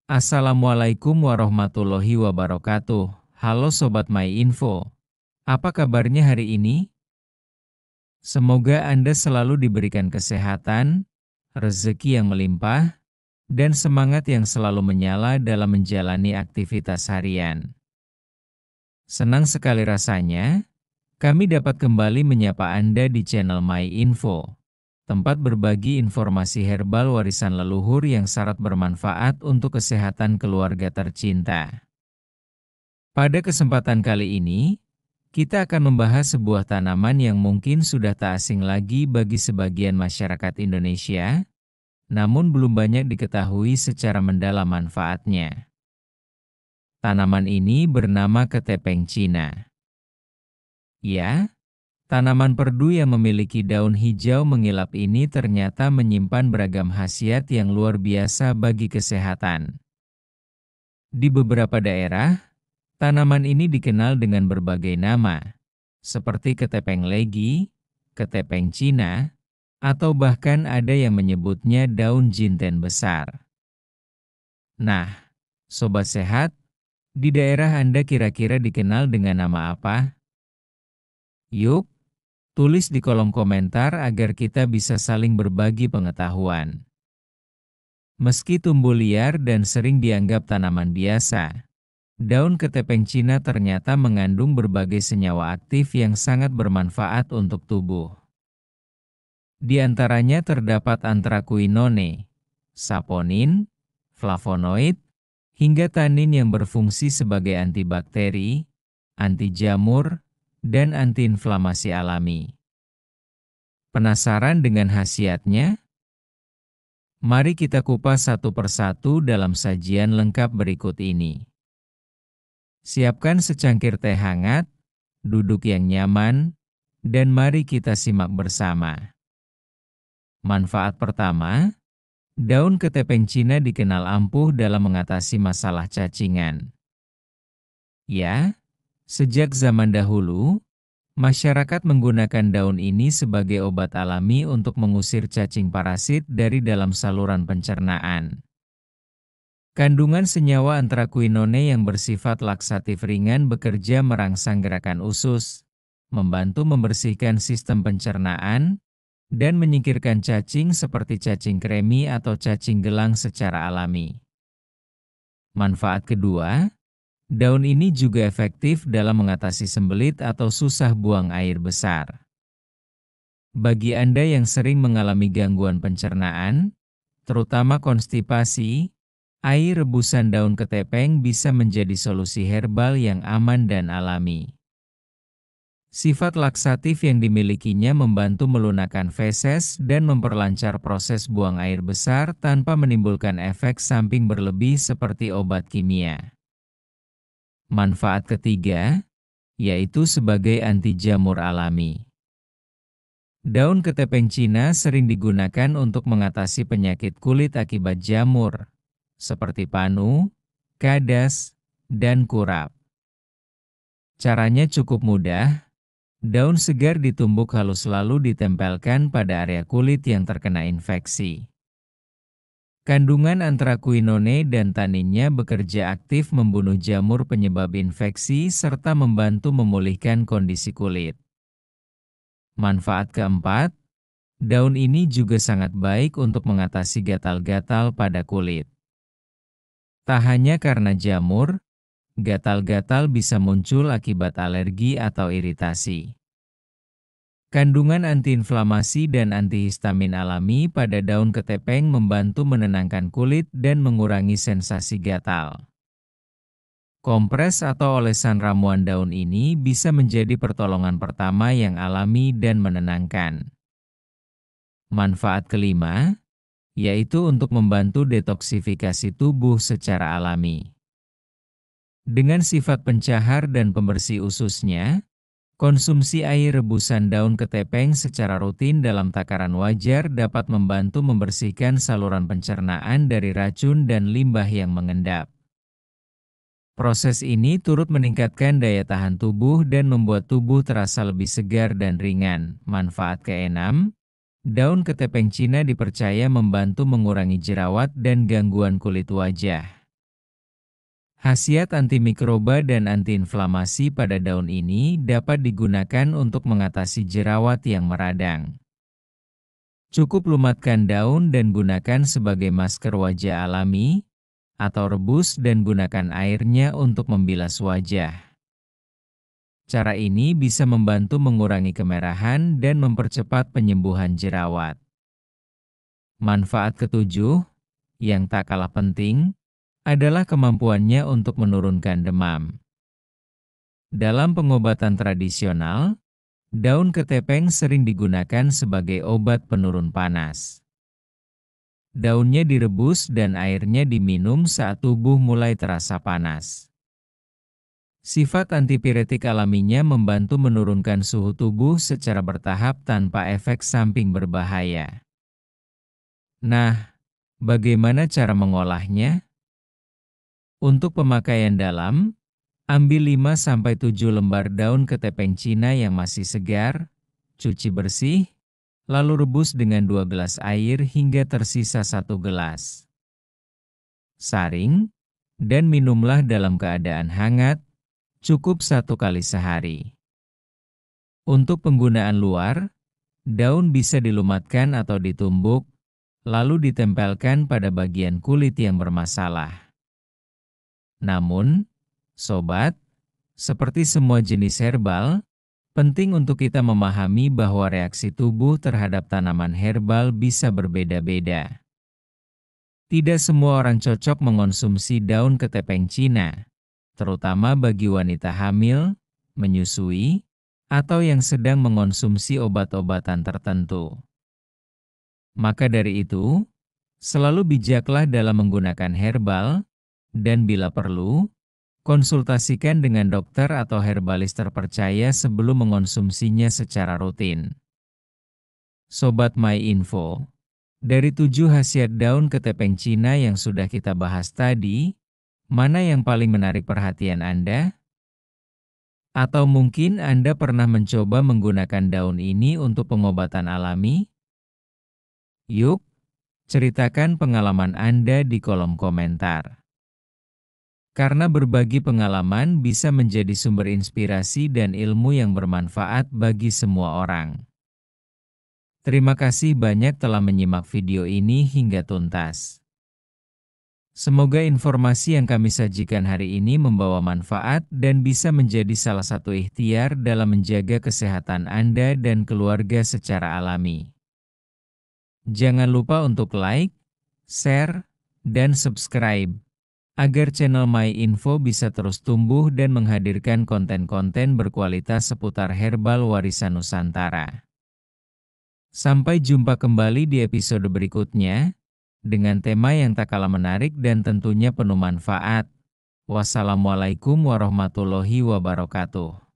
Assalamualaikum warahmatullahi wabarakatuh. Halo Sobat MyInfo. Apa kabarnya hari ini? Semoga Anda selalu diberikan kesehatan, rezeki yang melimpah, dan semangat yang selalu menyala dalam menjalani aktivitas harian. Senang sekali rasanya, kami dapat kembali menyapa Anda di channel MyInfo, tempat berbagi informasi herbal warisan leluhur yang syarat bermanfaat untuk kesehatan keluarga tercinta. Pada kesempatan kali ini, kita akan membahas sebuah tanaman yang mungkin sudah tak asing lagi bagi sebagian masyarakat Indonesia, namun belum banyak diketahui secara mendalam manfaatnya. Tanaman ini bernama ketepeng Cina. Ya, tanaman perdu yang memiliki daun hijau mengilap ini ternyata menyimpan beragam khasiat yang luar biasa bagi kesehatan. Di beberapa daerah, tanaman ini dikenal dengan berbagai nama, seperti ketepeng legi, ketepeng Cina, atau bahkan ada yang menyebutnya daun jinten besar. Nah, Sobat Sehat, di daerah Anda kira-kira dikenal dengan nama apa? Yuk, tulis di kolom komentar agar kita bisa saling berbagi pengetahuan. Meski tumbuh liar dan sering dianggap tanaman biasa, daun ketepeng Cina ternyata mengandung berbagai senyawa aktif yang sangat bermanfaat untuk tubuh. Di antaranya terdapat anthraquinone, saponin, flavonoid, hingga tanin yang berfungsi sebagai antibakteri, anti jamur, dan antiinflamasi alami. Penasaran dengan khasiatnya? Mari kita kupas satu persatu dalam sajian lengkap berikut ini. Siapkan secangkir teh hangat, duduk yang nyaman, dan mari kita simak bersama. Manfaat pertama, daun ketepeng Cina dikenal ampuh dalam mengatasi masalah cacingan. Ya, sejak zaman dahulu, masyarakat menggunakan daun ini sebagai obat alami untuk mengusir cacing parasit dari dalam saluran pencernaan. Kandungan senyawa anthraquinone yang bersifat laksatif ringan bekerja merangsang gerakan usus, membantu membersihkan sistem pencernaan, dan menyingkirkan cacing seperti cacing kremi atau cacing gelang secara alami. Manfaat kedua, daun ini juga efektif dalam mengatasi sembelit atau susah buang air besar. Bagi Anda yang sering mengalami gangguan pencernaan, terutama konstipasi, air rebusan daun ketepeng bisa menjadi solusi herbal yang aman dan alami. Sifat laksatif yang dimilikinya membantu melunakkan feses dan memperlancar proses buang air besar tanpa menimbulkan efek samping berlebih seperti obat kimia. Manfaat ketiga, yaitu sebagai anti jamur alami. Daun ketepeng Cina sering digunakan untuk mengatasi penyakit kulit akibat jamur, seperti panu, kadas, dan kurap. Caranya cukup mudah. Daun segar ditumbuk halus lalu ditempelkan pada area kulit yang terkena infeksi. Kandungan anthraquinone dan taninnya bekerja aktif membunuh jamur penyebab infeksi serta membantu memulihkan kondisi kulit. Manfaat keempat, daun ini juga sangat baik untuk mengatasi gatal-gatal pada kulit. Tak hanya karena jamur, gatal-gatal bisa muncul akibat alergi atau iritasi. Kandungan antiinflamasi dan antihistamin alami pada daun ketepeng membantu menenangkan kulit dan mengurangi sensasi gatal. Kompres atau olesan ramuan daun ini bisa menjadi pertolongan pertama yang alami dan menenangkan. Manfaat kelima, yaitu untuk membantu detoksifikasi tubuh secara alami. Dengan sifat pencahar dan pembersih ususnya, konsumsi air rebusan daun ketepeng secara rutin dalam takaran wajar dapat membantu membersihkan saluran pencernaan dari racun dan limbah yang mengendap. Proses ini turut meningkatkan daya tahan tubuh dan membuat tubuh terasa lebih segar dan ringan. Manfaat keenam, daun ketepeng Cina dipercaya membantu mengurangi jerawat dan gangguan kulit wajah. Khasiat antimikroba dan antiinflamasi pada daun ini dapat digunakan untuk mengatasi jerawat yang meradang. Cukup lumatkan daun dan gunakan sebagai masker wajah alami, atau rebus dan gunakan airnya untuk membilas wajah. Cara ini bisa membantu mengurangi kemerahan dan mempercepat penyembuhan jerawat. Manfaat ketujuh, yang tak kalah penting, adalah kemampuannya untuk menurunkan demam. Dalam pengobatan tradisional, daun ketepeng sering digunakan sebagai obat penurun panas. Daunnya direbus dan airnya diminum saat tubuh mulai terasa panas. Sifat antipiretik alaminya membantu menurunkan suhu tubuh secara bertahap tanpa efek samping berbahaya. Nah, bagaimana cara mengolahnya? Untuk pemakaian dalam, ambil 5-7 lembar daun ketepeng Cina yang masih segar, cuci bersih, lalu rebus dengan 2 gelas air hingga tersisa 1 gelas. Saring, dan minumlah dalam keadaan hangat, cukup 1 kali sehari. Untuk penggunaan luar, daun bisa dilumatkan atau ditumbuk, lalu ditempelkan pada bagian kulit yang bermasalah. Namun, sobat, seperti semua jenis herbal, penting untuk kita memahami bahwa reaksi tubuh terhadap tanaman herbal bisa berbeda-beda. Tidak semua orang cocok mengonsumsi daun ketepeng Cina, terutama bagi wanita hamil, menyusui, atau yang sedang mengonsumsi obat-obatan tertentu. Maka dari itu, selalu bijaklah dalam menggunakan herbal, dan bila perlu, konsultasikan dengan dokter atau herbalis terpercaya sebelum mengonsumsinya secara rutin. Sobat MyInfo, dari 7 khasiat daun ketepeng Cina yang sudah kita bahas tadi, mana yang paling menarik perhatian Anda? Atau mungkin Anda pernah mencoba menggunakan daun ini untuk pengobatan alami? Yuk, ceritakan pengalaman Anda di kolom komentar. Karena berbagi pengalaman bisa menjadi sumber inspirasi dan ilmu yang bermanfaat bagi semua orang. Terima kasih banyak telah menyimak video ini hingga tuntas. Semoga informasi yang kami sajikan hari ini membawa manfaat dan bisa menjadi salah satu ikhtiar dalam menjaga kesehatan Anda dan keluarga secara alami. Jangan lupa untuk like, share, dan subscribe, agar channel MyInfo bisa terus tumbuh dan menghadirkan konten-konten berkualitas seputar herbal warisan Nusantara. Sampai jumpa kembali di episode berikutnya, dengan tema yang tak kalah menarik dan tentunya penuh manfaat. Wassalamualaikum warahmatullahi wabarakatuh.